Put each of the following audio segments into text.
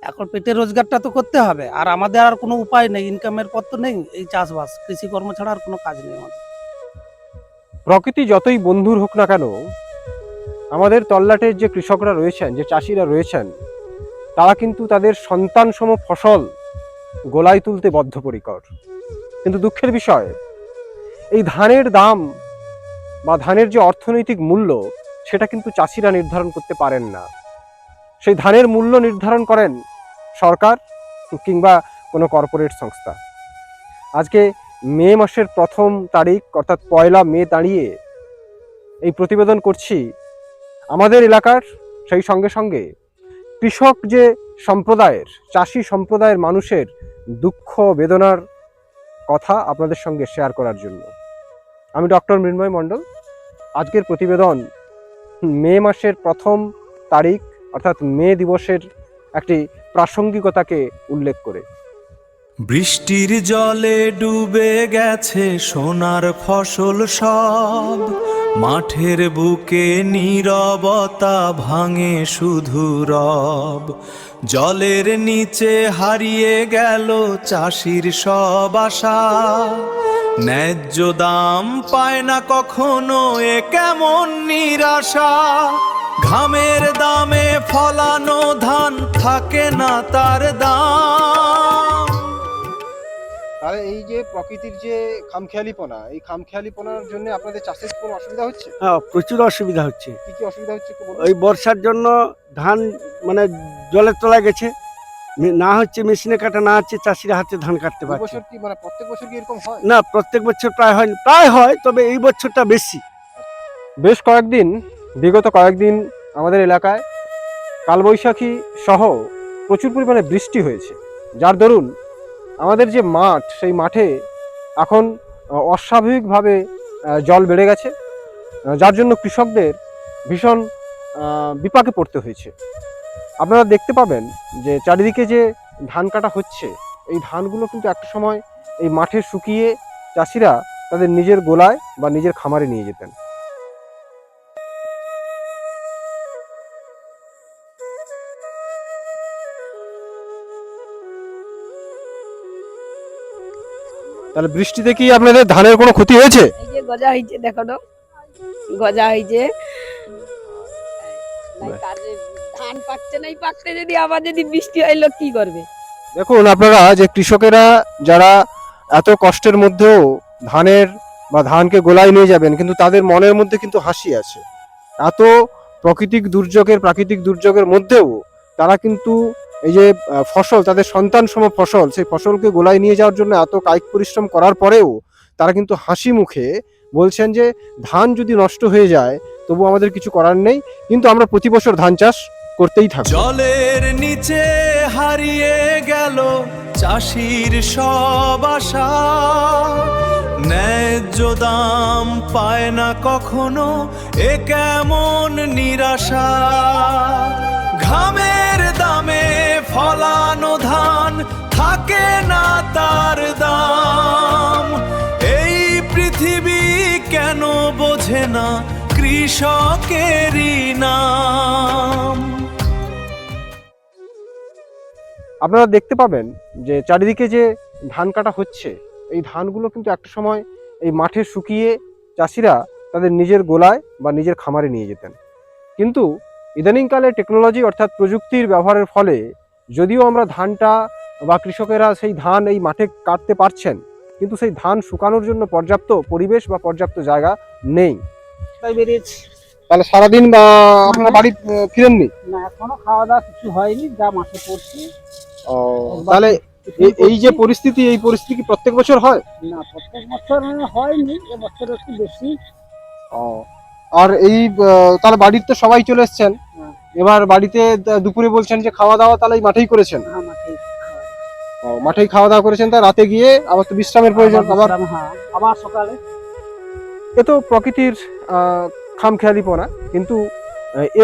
এখন পেটের রোজগারটা তো করতে হবে, আর আমাদের আর কোনো উপায় নেই, ইনকামের পথ তো নেই, এই চাষবাস কৃষিকর্ম ছাড়া আর কোনো কাজ নেই আমাদের। প্রকৃতি যতই বন্ধুর হোক না কেন, আমাদের তল্লাটের যে কৃষকরা রয়েছেন, যে চাষিরা রয়েছেন, তারা কিন্তু তাদের সন্তানসম ফসল গোলায় তুলতে বদ্ধপরিকর। কিন্তু দুঃখের বিষয়, এই ধানের দাম বা ধানের যে অর্থনৈতিক মূল্য, সেটা কিন্তু চাষিরা নির্ধারণ করতে পারেন না। সেই ধানের মূল্য নির্ধারণ করেন সরকার কিংবা কোনো কর্পোরেট সংস্থা। আজকে মে মাসের 1 তারিখ অর্থাৎ 1 মে দাঁড়িয়ে এই প্রতিবেদন করছি আমাদের এলাকার, সেই সঙ্গে সঙ্গে কৃষক যে সম্প্রদায়ের, চাষি সম্প্রদায়ের মানুষের দুঃখ বেদনার কথা আপনাদের সঙ্গে শেয়ার করার জন্য। আমি ডক্টর মৃন্ময় মণ্ডল। আজকের প্রতিবেদন মে মাসের 1 তারিখ অর্থাৎ মে দিবসের একটি প্রাসঙ্গিকতাকে উল্লেখ করে। বৃষ্টির জলে ডুবে গেছে সোনার ফসল সব, মাঠের বুকে নীরবতা ভাঙে শুধু রব। জলের নিচে হারিয়ে গেল চাষির সব আশা, ন্যায্য দাম পায় না কখনো, এ কেমন নিরাশা। ঘামের দামে ফলানো ধান থাকে না তার দাম। আর এই যে প্রকৃতির যে খামখেয়ালিপনা, এই খামখেয়ালিপনার জন্য আপনাদের চাষের কোনো অসুবিধা হচ্ছে? হ্যাঁ, প্রচুর অসুবিধা হচ্ছে। কি কি অসুবিধা হচ্ছে একটু বলুন। ওই বর্ষার জন্য ধান মানে জলের তলায় গেছে, না হচ্ছে মেশিনে কাটা, না হচ্ছে চাষিরা হাতে ধান কাটতে এই পারছে বছর কি মানে প্রত্যেক বছর কি এরকম হয়? না। প্রত্যেক বছর প্রায় হয়, তবে এই বছরটা বেশি। বেশ কয়েকদিন, বিগত কয়েকদিন আমাদের এলাকায় কালবৈশাখী সহ প্রচুর পরিমাণে বৃষ্টি হয়েছে, যার দরুন আমাদের যে মাঠ, সেই মাঠে এখন অস্বাভাবিকভাবে জল বেড়ে গেছে, যার জন্য কৃষকদের ভীষণ বিপাকে পড়তে হয়েছে। আপনারা দেখতে পাবেন যে চারিদিকে যে ধান কাটা হচ্ছে, এই ধানগুলো কিন্তু একটা সময় এই মাঠে শুকিয়ে চাষিরা তাদের নিজের গোলায় বা নিজের খামারে নিয়ে যেতেন। তাহলে বৃষ্টিতে কি আপনাদের ধানের কোনো ক্ষতি হয়েছে? এই যে গজা হয়েছে, দেখো তো গজা হয়েছে। ধান পাকছে না, পাকতে যদি আবার যদি বৃষ্টি হইলো কি করবে? দেখুন আপনারা যে কৃষকেরা যারা এত কষ্টের মধ্যেও ধানের বা ধানকে গোলায় নিয়ে যাবেন, কিন্তু তাদের মনের মধ্যে কিন্তু হাসি আছে। এত প্রাকৃতিক দুর্যোগের মধ্যেও তারা কিন্তু এই যে ফসল, তাদের সন্তান সম ফসল, সেই ফসলকে গোলায় নিয়ে যাওয়ার জন্য এত কায়িক পরিশ্রম করার পরেও তারা কিন্তু হাসি মুখে বলছেন যে ধান যদি নষ্ট হয়ে যায় তবু আমাদের কিছু করার নেই, কিন্তু আমরা প্রতি বছর ধান চাষ করতেই থাকবো। জলের নিচে হারিয়ে গেল চাষির সব আশা, ন্যায্য দাম পায় না কখনো, এ কেমন নিরাশা। ঘামের দামে ফলানো ধান থাকে না তার দাম। এই পৃথিবী কেন বোঝে না কৃষকেরই নাম। আপনারা দেখতে পাবেন যে চারিদিকে যে ধান কাটা হচ্ছে, এই ধানগুলো কিন্তু একটা সময় এই মাঠে শুকিয়ে চাষিরা তাদের নিজের গোলায় বা নিজের খামারে নিয়ে যেতেন। কিন্তু ইদানিংকালে টেকনোলজি অর্থাৎ প্রযুক্তির ব্যবহারের ফলে যদিও আমরা ধানটা বা কৃষকেরা সেই ধান এই মাঠে কাটতে পারছেন, কিন্তু সেই ধান শুকানোর জন্য পর্যাপ্ত পরিবেশ বা পর্যাপ্ত জায়গা নেই। তাই বেরিয়েছি। তাহলে সারাদিন বা আপনারা বাড়ি ফিরেননি? না, এখনো খাওয়া দাওয়া কিছু হয়নি, যা মাঠে পড়ছি। তাহলে এই যে পরিস্থিতি, এই পরিস্থিতি কি প্রত্যেক বছর হয়? না, প্রত্যেক বছর হয়নি, এবছর একটু বেশি। আর এই তাহলে বাড়িতে তো সবাই চলে এসছেন, হ্যাঁ। এবার বাড়িতে দুপুরে বলছেন যে খাওয়া দাওয়া তাহলে এই মাঠেই করেছেন? হ্যাঁ, মাঠেই। মাঠেই খাওয়া দাওয়া করেছেন, তার রাতে গিয়ে আবার তো বিশ্রামের প্রয়োজন। হ্যাঁ, আবার সকালে। এ তো প্রকৃতির খামখেয়ালিপনা, কিন্তু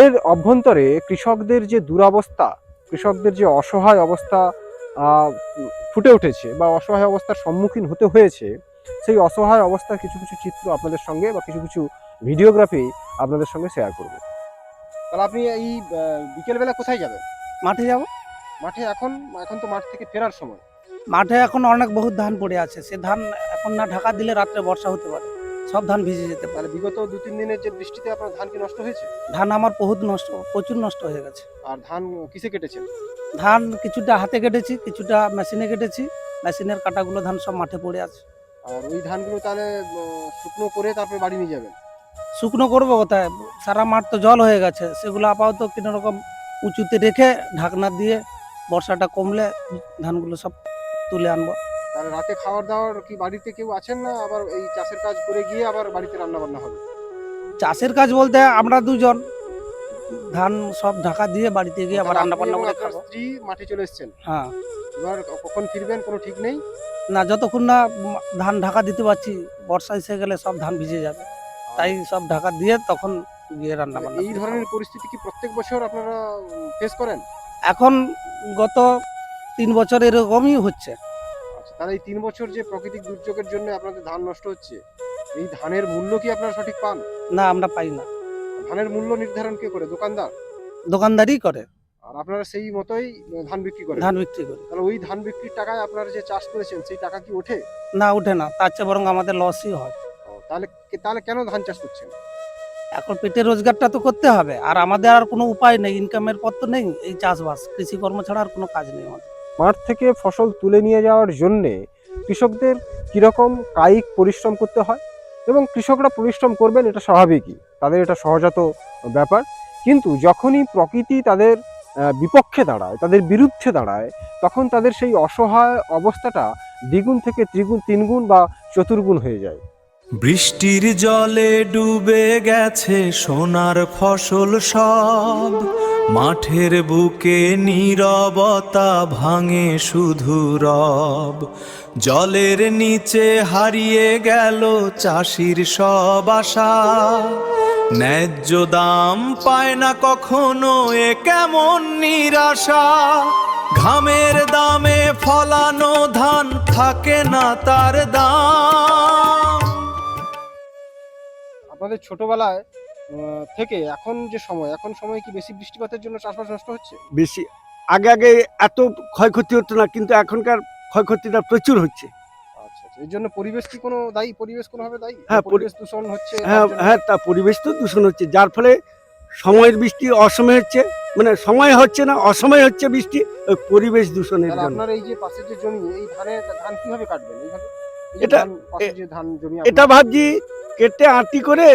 এর অভ্যন্তরে কৃষকদের যে দুরবস্থা, কৃষকদের যে অসহায় অবস্থা ফুটে উঠেছে বা অসহায় অবস্থার সম্মুখীন হতে হয়েছে, সেই অসহায় অবস্থার কিছু কিছু চিত্র আপনাদের সঙ্গে বা কিছু কিছু ভিডিওগ্রাফি আপনাদের সঙ্গে শেয়ার করব। তাহলে আপনি এই বিকেলবেলা কোথায় যাবেন? মাঠে যাব। মাঠে এখন এখন তো মাঠ থেকে ফেরার সময়। মাঠে এখন অনেক বহুত ধান পড়ে আছে, সে ধান এখন না ঢাকা দিলে রাত্রে বর্ষা হতে পারে, সব ধান ভিজে যেতে পারে। তাহলে বিগত 2-3 দিনের যে বৃষ্টিতে আপনার ধান কি নষ্ট হয়েছে? ধান আমার বহুত নষ্ট, প্রচুর নষ্ট হয়ে গেছে। আর ধান কিসে কেটেছেন? ধান কিছুটা হাতে কেটেছি, কিছুটা মেশিনে কেটেছি। মেশিনের কাটাগুলো ধান সব মাঠে পড়ে আছে। আর ওই ধানগুলো তাহলে শুকনো করে তারপরে বাড়ি নিয়ে যাবেন? শুকনো করবো কোথায়, সারা মাঠ তো জল হয়ে গেছে, সেগুলো আপাতত কোনো রকম উঁচুতে রেখে ঢাকনা দিয়ে বর্ষাটা কমলে ধানগুলো সব তুলে আনবো। তাহলে রাতে খাবার দাওয়ার কি বাড়িতে কেউ আছেন, না আবার এই চাষের কাজ করে গিয়ে আবার বাড়িতে রান্না বান্না হবে? চাষের কাজ বলতে আমরা দুজন, ধান সব ঢাকা দিয়ে বাড়িতে গিয়ে আবার তাহলে রান্না আপনি বান্না এবং করে আপনার খাবো। স্ত্রী মাঠে চলে এসেছেন, হ্যাঁ, এবার কখন ফিরবেন কোনো ঠিক নেই? না যতক্ষণ না ধান ঢাকা দিতে পারছি, বর্ষা এসে গেলে সব ধান ভিজে যাবে, তাই সব ঢাকা দিয়ে তখন গিয়ে রান্না বান্না এই করে ধরনের খাবো। পরিস্থিতি কি প্রত্যেক বছর আপনারা ফেস করেন? এখন গত 3 বছর এরকমই হচ্ছে। আচ্ছা, তাহলে এই 3 বছর যে প্রাকৃতিক দুর্যোগের জন্য আপনাদের ধান নষ্ট হচ্ছে, এই ধানের মূল্য কি আপনারা সঠিক পান? না, আমরা পাই না, ধানের মূল্য নির্ধারণ কে করে? দোকানদার? দোকানদারই করে আর আপনারা সেই মতোই ধান বিক্রি করেন? ধান বিক্রি করে। তাহলে ওই ধান বিক্রির টাকায় আপনারা যে চাষ করেছেন সেই টাকা কি ওঠে? না, উঠে না, তার চেয়ে বরং আমাদের লসই হয়। তাহলে তাহলে কেন ধান চাষ করছেন? এখন পেটের রোজগারটা তো করতে হবে, আর আমাদের আর কোনো উপায় নেই, ইনকামের পথ তো নেই, এই চাষবাস কৃষিকর্ম ছাড়া আর কোনো কাজ নেই আমাদের। মাঠ থেকে ফসল তুলে নিয়ে যাওয়ার জন্যে কৃষকদের কীরকম কায়িক পরিশ্রম করতে হয়, এবং কৃষকরা পরিশ্রম করবেন এটা স্বাভাবিকই, তাদের এটা সহজাত ব্যাপার। কিন্তু যখনই প্রকৃতি তাদের বিপক্ষে দাঁড়ায়, তাদের বিরুদ্ধে দাঁড়ায়, তখন তাদের সেই অসহায় অবস্থাটা দ্বিগুণ থেকে ত্রিগুণ, তিনগুণ বা চতুর্গুণ হয়ে যায়। বৃষ্টির জলে ডুবে গেছে সোনার ফসল সব, মাঠের বুকে নীরবতা ভাঙে শুধু রব, জলের নিচে হারিয়ে গেল চাষির সব আশা, ন্যায্য দাম পায় না কখনো, এ কেমন নিরাশা, ঘামের দামে ফলানো ধান থাকে না তার দাম। আপনাদের ছোটবেলায় থেকে এখন যে সময়, এখন সময় কি বেশি বৃষ্টিপাতের জন্য চাষবাস নষ্ট হচ্ছে? বেশি আগে আগে এত ক্ষয়ক্ষতি হতো না, কিন্তু এখনকার ক্ষয়ক্ষতিটা প্রচুর হচ্ছে। আচ্ছা আচ্ছা, এর জন্য পরিবেশ কি কোনো দায়ী? পরিবেশ কোনোভাবে দায়ী? হ্যাঁ, পরিবেশ দূষণ হচ্ছে তার হ্যাঁ জন্য? হ্যাঁ, তা পরিবেশ তো দূষণ হচ্ছে, যার ফলে সময়ের বৃষ্টি অসময়ে হচ্ছে, মানে সময় হচ্ছে না, অসময় হচ্ছে বৃষ্টি, ওই পরিবেশ দূষণের তাহলে জন্য। আপনার এই যে পাশের যে জমি, এই ধান কিভাবে কাটবেন? এইভাবে এই যে এটা- পাশের যে ধান জমি এটা ভাবছি কেটে আঁটি করে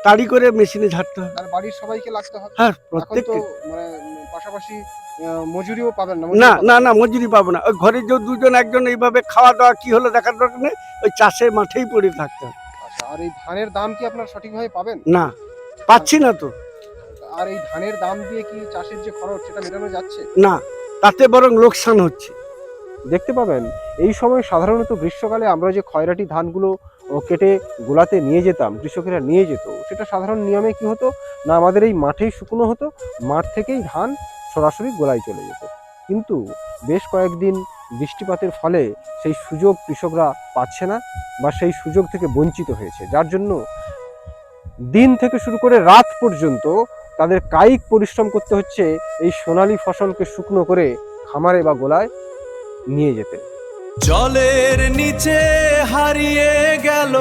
তাড়ি করে মেশিনে ঝাড়তে হবে। আর বাড়ির সবাইকে লাগতে হবে। হ্যাঁ, এখন প্রত্যেক তো মানে পাশাপাশি মজুরিও পাবেন না? না না না, মজুরি পাবো না, ওই ঘরে যে দুজন একজন এইভাবে খাওয়া দাওয়া কি হলো দেখার দরকার নেই, ওই চাষের মাঠেই পড়ে থাকতে হবে। আচ্ছা, আর এই ধানের দাম কি আপনারা সঠিকভাবে পাবেন? না, পাচ্ছি না তো। আর এই ধানের দাম দিয়ে কি চাষের যে খরচ সেটা মেটানো যাচ্ছে? না, তাতে বরং লোকসান হচ্ছে। দেখতে পাবেন এই সময় সাধারণত গ্রীষ্মকালে আমরা যে খয়রাটি ধানগুলো কেটে গোলাতে নিয়ে যেতাম, কৃষকেরা নিয়ে যেত, সেটা সাধারণ নিয়মে কি হতো না, আমাদের এই মাঠেই শুকনো হতো, মাঠ থেকেই ধান সরাসরি গোলায় চলে যেত। কিন্তু বেশ কয়েকদিন বৃষ্টিপাতের ফলে সেই সুযোগ কৃষকরা পাচ্ছে না, বা সেই সুযোগ থেকে বঞ্চিত হয়েছে, যার জন্য দিন থেকে শুরু করে রাত পর্যন্ত তাদের কায়িক পরিশ্রম করতে হচ্ছে এই সোনালী ফসলকে শুকনো করে খামারে বা গোলায় নিয়ে যেতে। জলের নিচে হারিয়ে গেল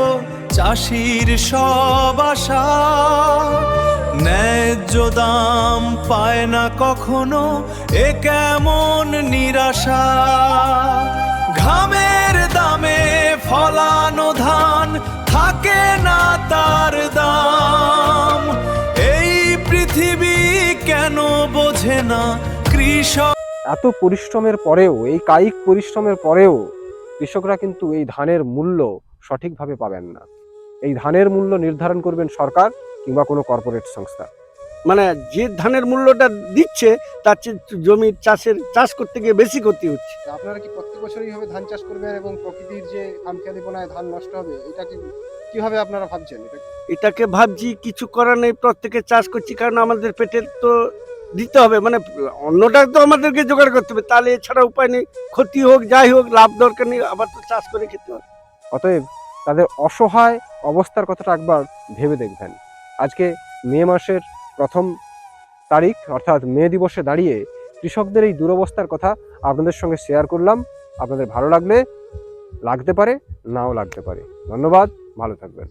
চাষির সব আশা, ন্যায্য দাম পায় না কখনো, এ কেমন নিরাশা, ঘামের দামে ফলানো ধান থাকে না তার দাম, এই পৃথিবী কেন বোঝে না কৃষক। এত পরিশ্রমের পরেও, এই কায়িক পরিশ্রমের পরেও কৃষকরা কিন্তু এই ধানের মূল্য সঠিকভাবে পাবেন না। এই ধানের মূল্য নির্ধারণ করবেন সরকার কিংবা কোনো কর্পোরেট সংস্থা। মানে যে ধানের মূল্যটা দিচ্ছে তার চেয়ে জমির চাষ করতে গিয়ে বেশি ক্ষতি হচ্ছে। আপনারা কি প্রত্যেক বছর এইভাবে ধান চাষ করবেন এবং প্রকৃতির যে খামখেয়ালিপনায় ধান নষ্ট হবে, এটা কি কিভাবে আপনারা ভাবছেন? এটাকে ভাবছি কিছু করার নেই, প্রত্যেকে চাষ করছি, কারণ আমাদের পেটের তো দিতে হবে, মানে অন্যটা তো আমাদেরকে জোগাড় করতে হবে, তাহলে এছাড়া উপায় নেই, ক্ষতি হোক যাই হোক, লাভ দরকার নেই, আবার তো চাষ করে খেতে হবে। অতএব তাদের অসহায় অবস্থার কথাটা একবার ভেবে দেখবেন। আজকে মে মাসের 1 তারিখ, অর্থাৎ মে দিবসে দাঁড়িয়ে কৃষকদের এই দুরবস্থার কথা আপনাদের সঙ্গে শেয়ার করলাম। আপনাদের ভালো লাগলে লাগতে পারে, নাও লাগতে পারে। ধন্যবাদ, ভালো থাকবেন।